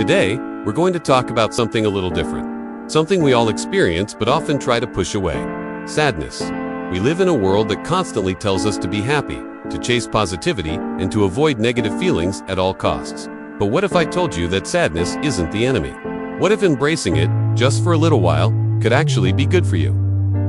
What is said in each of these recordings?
Today, we're going to talk about something a little different. Something we all experience but often try to push away. Sadness. We live in a world that constantly tells us to be happy, to chase positivity, and to avoid negative feelings at all costs. But what if I told you that sadness isn't the enemy? What if embracing it, just for a little while, could actually be good for you?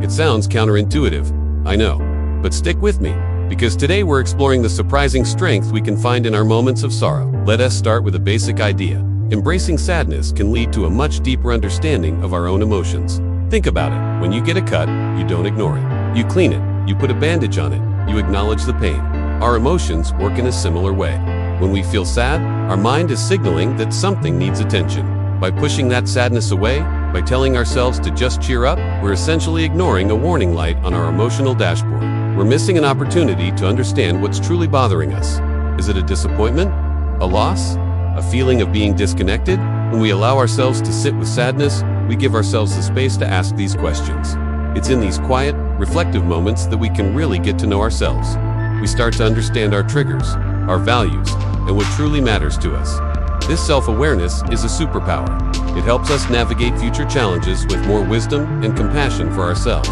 It sounds counterintuitive, I know. But stick with me, because today we're exploring the surprising strength we can find in our moments of sorrow. Let us start with a basic idea. Embracing sadness can lead to a much deeper understanding of our own emotions. Think about it. When you get a cut, you don't ignore it. You clean it, you put a bandage on it, you acknowledge the pain. Our emotions work in a similar way. When we feel sad, our mind is signaling that something needs attention. By pushing that sadness away, by telling ourselves to just cheer up, we're essentially ignoring a warning light on our emotional dashboard. We're missing an opportunity to understand what's truly bothering us. Is it a disappointment? A loss? A feeling of being disconnected? When we allow ourselves to sit with sadness, we give ourselves the space to ask these questions. It's in these quiet, reflective moments that we can really get to know ourselves. We start to understand our triggers, our values, and what truly matters to us. This self-awareness is a superpower. It helps us navigate future challenges with more wisdom and compassion for ourselves.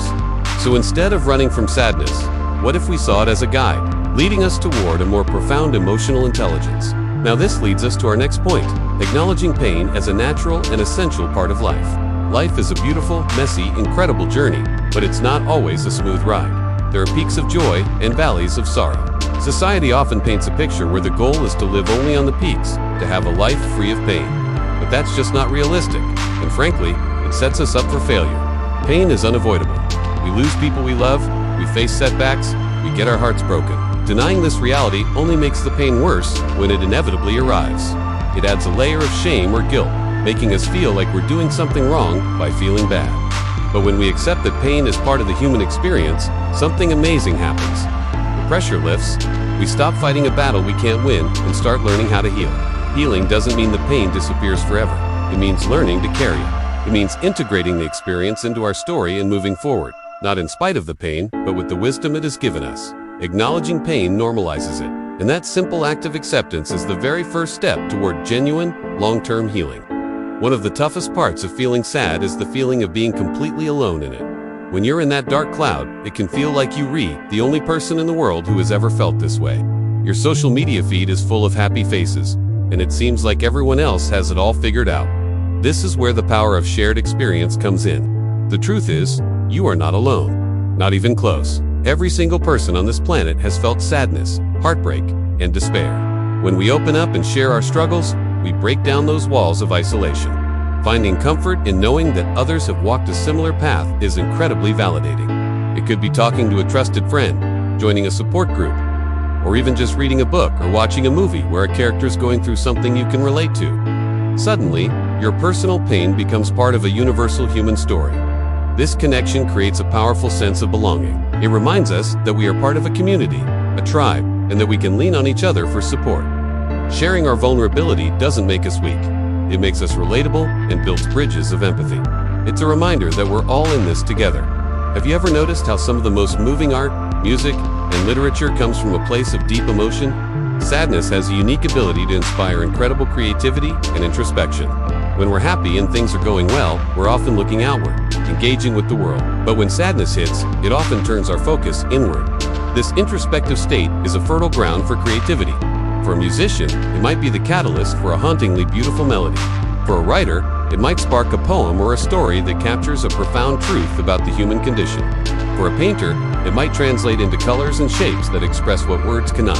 So instead of running from sadness, what if we saw it as a guide, leading us toward a more profound emotional intelligence? Now this leads us to our next point, acknowledging pain as a natural and essential part of life. Life is a beautiful, messy, incredible journey, but it's not always a smooth ride. There are peaks of joy and valleys of sorrow. Society often paints a picture where the goal is to live only on the peaks, to have a life free of pain. But that's just not realistic, and frankly, it sets us up for failure. Pain is unavoidable. We lose people we love, we face setbacks, we get our hearts broken. Denying this reality only makes the pain worse when it inevitably arrives. It adds a layer of shame or guilt, making us feel like we're doing something wrong by feeling bad. But when we accept that pain is part of the human experience, something amazing happens. The pressure lifts, we stop fighting a battle we can't win and start learning how to heal. Healing doesn't mean the pain disappears forever. It means learning to carry it. It means integrating the experience into our story and moving forward. Not in spite of the pain, but with the wisdom it has given us. Acknowledging pain normalizes it, and that simple act of acceptance is the very first step toward genuine, long-term healing. One of the toughest parts of feeling sad is the feeling of being completely alone in it. When you're in that dark cloud, it can feel like you're the only person in the world who has ever felt this way. Your social media feed is full of happy faces, and it seems like everyone else has it all figured out. This is where the power of shared experience comes in. The truth is, you are not alone. Not even close. Every single person on this planet has felt sadness, heartbreak, and despair. When we open up and share our struggles, we break down those walls of isolation. Finding comfort in knowing that others have walked a similar path is incredibly validating. It could be talking to a trusted friend, joining a support group, or even just reading a book or watching a movie where a character is going through something you can relate to. Suddenly, your personal pain becomes part of a universal human story. This connection creates a powerful sense of belonging. It reminds us that we are part of a community, a tribe, and that we can lean on each other for support. Sharing our vulnerability doesn't make us weak. It makes us relatable and builds bridges of empathy. It's a reminder that we're all in this together. Have you ever noticed how some of the most moving art, music, and literature comes from a place of deep emotion? Sadness has a unique ability to inspire incredible creativity and introspection. When we're happy and things are going well, we're often looking outward, engaging with the world. But when sadness hits, it often turns our focus inward. This introspective state is a fertile ground for creativity. For a musician, it might be the catalyst for a hauntingly beautiful melody. For a writer, it might spark a poem or a story that captures a profound truth about the human condition. For a painter, it might translate into colors and shapes that express what words cannot.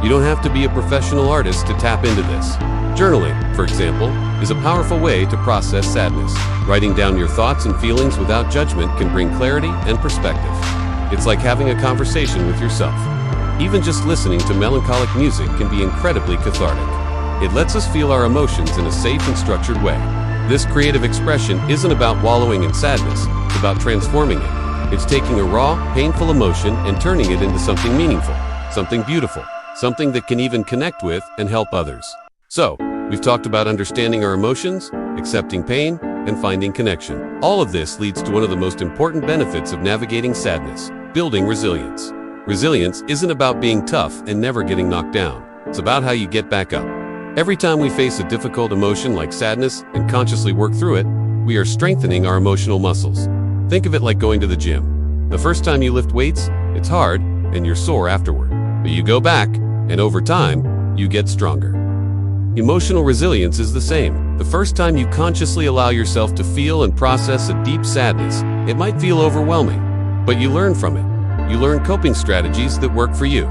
You don't have to be a professional artist to tap into this. Journaling, for example, is a powerful way to process sadness. Writing down your thoughts and feelings without judgment can bring clarity and perspective. It's like having a conversation with yourself. Even just listening to melancholic music can be incredibly cathartic. It lets us feel our emotions in a safe and structured way. This creative expression isn't about wallowing in sadness, it's about transforming it. It's taking a raw, painful emotion and turning it into something meaningful, something beautiful, something that can even connect with and help others. So, we've talked about understanding our emotions, accepting pain, and finding connection. All of this leads to one of the most important benefits of navigating sadness, building resilience. Resilience isn't about being tough and never getting knocked down. It's about how you get back up. Every time we face a difficult emotion like sadness and consciously work through it, we are strengthening our emotional muscles. Think of it like going to the gym. The first time you lift weights, it's hard and you're sore afterward. But you go back, and over time, you get stronger. Emotional resilience is the same. The first time you consciously allow yourself to feel and process a deep sadness, it might feel overwhelming, but you learn from it. You learn coping strategies that work for you.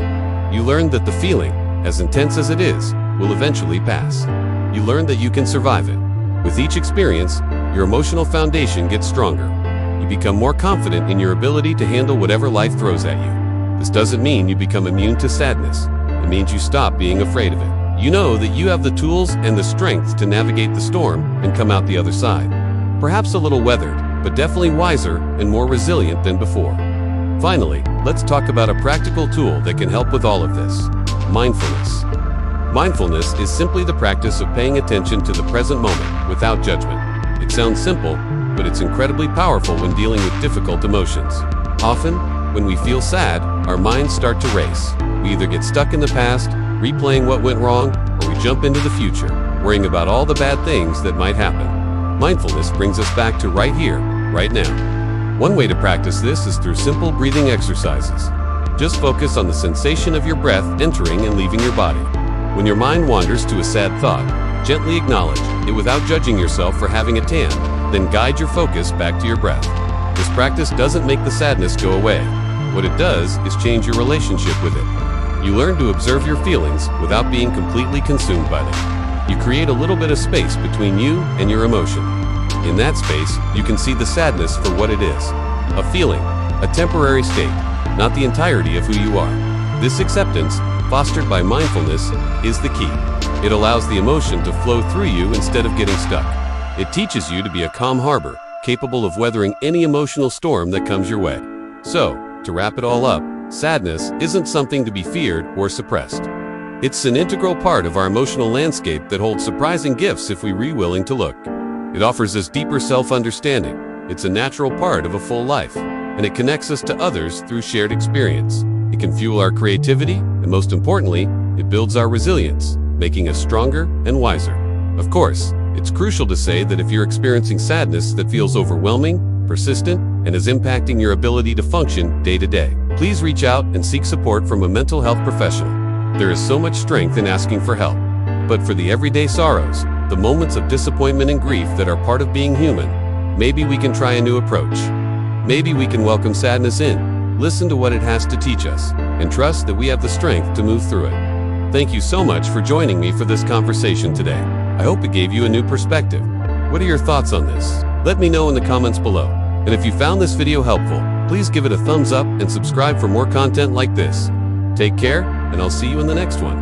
You learn that the feeling, as intense as it is, will eventually pass. You learn that you can survive it. With each experience, your emotional foundation gets stronger. You become more confident in your ability to handle whatever life throws at you. This doesn't mean you become immune to sadness. It means you stop being afraid of it. You know that you have the tools and the strength to navigate the storm and come out the other side. Perhaps a little weathered, but definitely wiser and more resilient than before. Finally, let's talk about a practical tool that can help with all of this: mindfulness. Mindfulness is simply the practice of paying attention to the present moment without judgment. It sounds simple, but it's incredibly powerful when dealing with difficult emotions. Often, when we feel sad, our minds start to race. We either get stuck in the past, replaying what went wrong, or we jump into the future, worrying about all the bad things that might happen. Mindfulness brings us back to right here, right now. One way to practice this is through simple breathing exercises. Just focus on the sensation of your breath entering and leaving your body. When your mind wanders to a sad thought, gently acknowledge it without judging yourself for having a tan, then guide your focus back to your breath. This practice doesn't make the sadness go away. What it does is change your relationship with it. You learn to observe your feelings without being completely consumed by them. You create a little bit of space between you and your emotion. In that space, you can see the sadness for what it is: a feeling, a temporary state, not the entirety of who you are. This acceptance, fostered by mindfulness, is the key. It allows the emotion to flow through you instead of getting stuck. It teaches you to be a calm harbor, capable of weathering any emotional storm that comes your way. So, to wrap it all up, sadness isn't something to be feared or suppressed. It's an integral part of our emotional landscape that holds surprising gifts if we're willing to look. It offers us deeper self-understanding. It's a natural part of a full life, and it connects us to others through shared experience. It can fuel our creativity, and most importantly, it builds our resilience, making us stronger and wiser. Of course, it's crucial to say that if you're experiencing sadness that feels overwhelming, persistent, and is impacting your ability to function day to day, please reach out and seek support from a mental health professional. There is so much strength in asking for help. But for the everyday sorrows, the moments of disappointment and grief that are part of being human, maybe we can try a new approach. Maybe we can welcome sadness in, listen to what it has to teach us, and trust that we have the strength to move through it. Thank you so much for joining me for this conversation today. I hope it gave you a new perspective. What are your thoughts on this? Let me know in the comments below. And if you found this video helpful, please give it a thumbs up and subscribe for more content like this. Take care, and I'll see you in the next one.